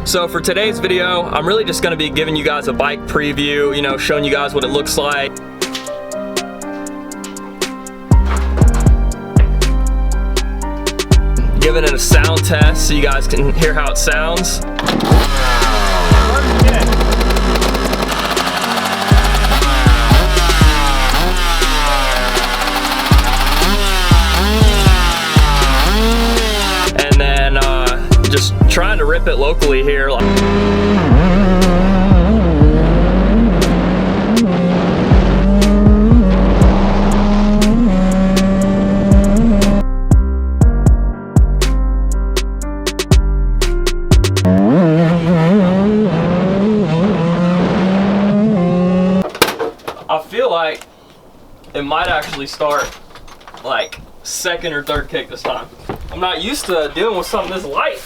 So for today's video, I'm really just gonna be giving you guys a bike preview, you know, showing you guys what it looks like. Giving it a sound test so you guys can hear how it sounds. And then just trying to rip it locally here. I feel like it might actually start like second or third kick this time. I'm not used to dealing with something this light.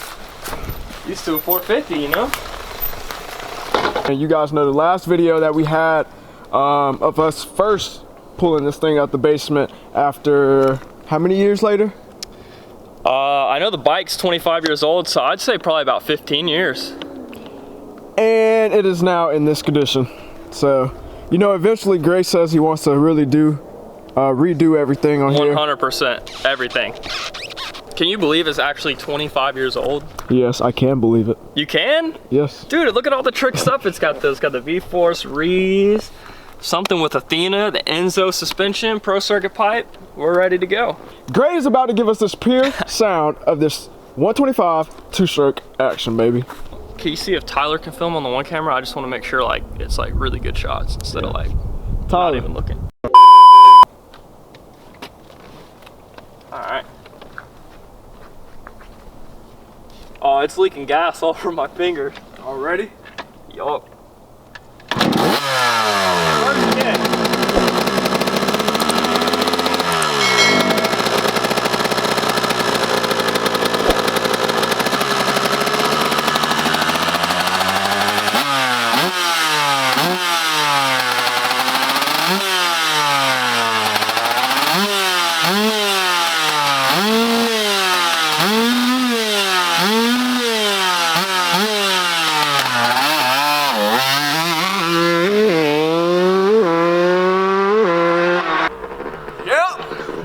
Used to a 450, you know? And you guys know the last video that we had of us first pulling this thing out the basement after how many years later? I know the bike's 25 years old, so I'd say probably about 15 years. And it is now in this condition. So, you know, eventually Gray says he wants to really redo everything on here. 100%, everything. Can you believe it's actually 25 years old? Yes, I can believe it. You can? Yes. Dude, look at all the trick stuff it's got. It's got the V-Force Rees, something with Athena, the Enzo suspension, procircuit pipe. We're ready to go. Gray is about to give us this pure sound of this 125 two-stroke action, baby. Can you see if Tyler can film on the one camera? I just want to make sure like it's like really good shots instead of like Tyler, not even looking. All right. Oh, it's leaking gas all over my fingers. already? Yup.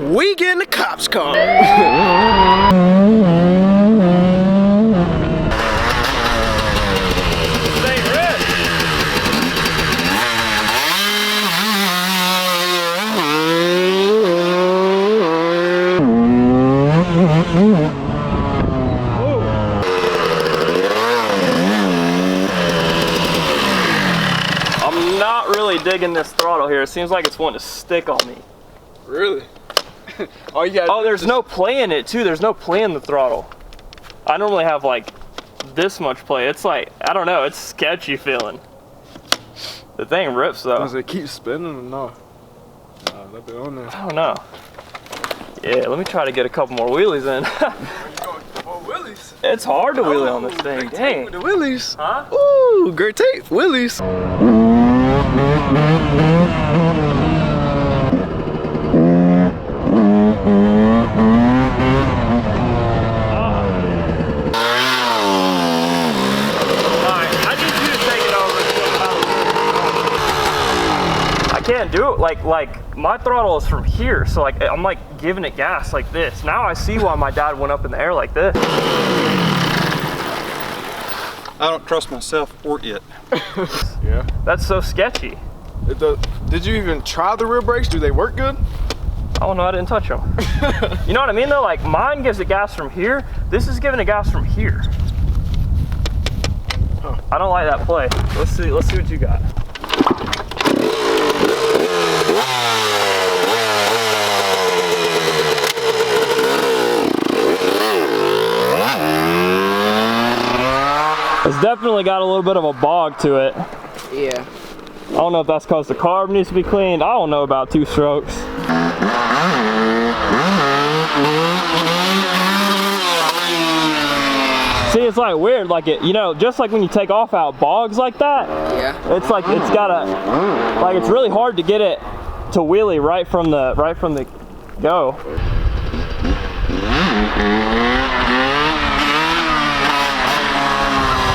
We getting the cops called. I'm not really digging this throttle here. It seems like it's wanting to stick on me. Really? Oh, there's no play in it too. There's no play in the throttle. I normally have like this much play. It's like, I don't know, it's sketchy feeling. The thing rips though. Does it keep spinning or no? That bit on there. I don't know. Yeah, let me try to get a couple more wheelies in. More wheelies. It's hard to wheelie on this thing. Dang. With the wheelies. Huh? Ooh, great tape. Wheelies. Can't do it like my throttle is from here, so like I'm like giving it gas like this. Now I see why my dad went up in the air like this. I don't trust myself or it. Yeah. That's so sketchy. Did you even try the rear brakes? Do they work good? I don't know, I didn't touch them. You know what I mean though? Like mine gives it gas from here. This is giving it gas from here. Huh. I don't like that play. Let's see what you got. It's definitely got a little bit of a bog to it. Yeah. I don't know if that's because the carb needs to be cleaned. I don't know about two strokes. See, it's like weird, like it, you know, just like when you take off out bogs like that. Yeah. It's like it's gotta, like it's really hard to get it to wheelie right from the go.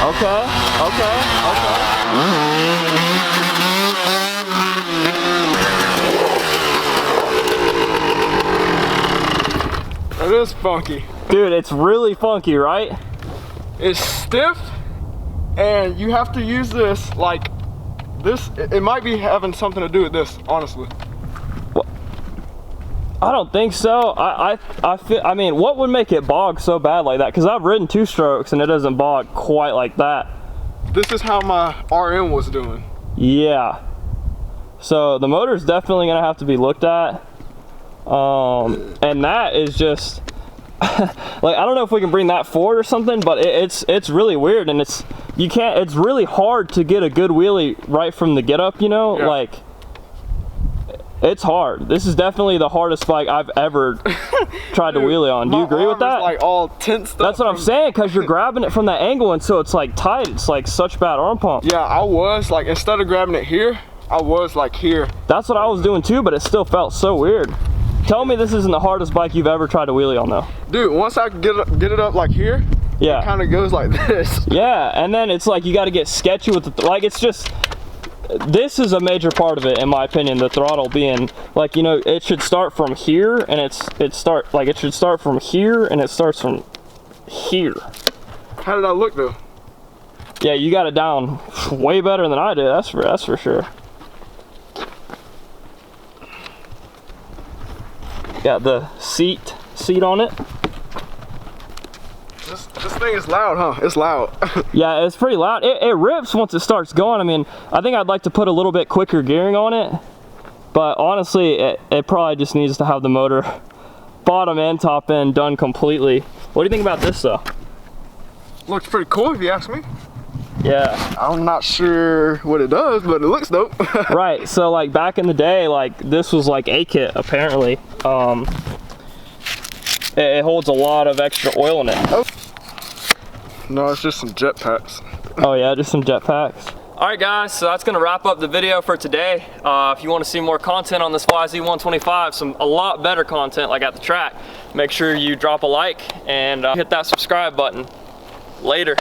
Okay, okay, okay. It is funky. Dude, it's really funky, right? It's stiff, and you have to use this like this. It might be having something to do with this, honestly. I don't think so. I mean, what would make it bog so bad like that? Because I've ridden 2-strokes and it doesn't bog quite like that. This is how my RM was doing. Yeah. So the motor's definitely gonna have to be looked at. And that is just like, I don't know if we can bring that forward or something, but it's really weird, and it's really hard to get a good wheelie right from the get up, you know? Yeah. Like, it's hard. This is definitely the hardest bike I've ever tried to wheelie on. Do you agree with that? Like all tensed up. That's what I'm saying, because you're grabbing it from that angle, and so it's like tight. It's like such bad arm pump. Yeah, I was like, instead of grabbing it here, I was like here. That's what I was doing too, but it still felt so weird. Tell me this isn't the hardest bike you've ever tried to wheelie on though. Dude, once I get it up like here, yeah, it kind of goes like this. Yeah, and then it's like you got to get sketchy with the, like, it's just, this is a major part of it in my opinion, the throttle being like, you know, it should start from here, and it should start from here, and it starts from here. How did I look though? Yeah, you got it down way better than I did, that's for sure. Got the seat on it. This thing is loud, huh? It's loud. Yeah, it's pretty loud. It rips once it starts going. I mean, I think I'd like to put a little bit quicker gearing on it, but honestly, it probably just needs to have the motor bottom and top end done completely. What do you think about this though? Looks pretty cool if you ask me. Yeah. I'm not sure what it does, but it looks dope. Right, so like back in the day, like this was like a kit apparently. It holds a lot of extra oil in it. Oh. No, it's just some jet packs. Oh yeah, just some jet packs. All right guys, so that's gonna wrap up the video for today. If you wanna see more content on this YZ125, a lot better content like at the track, make sure you drop a like and hit that subscribe button. Later.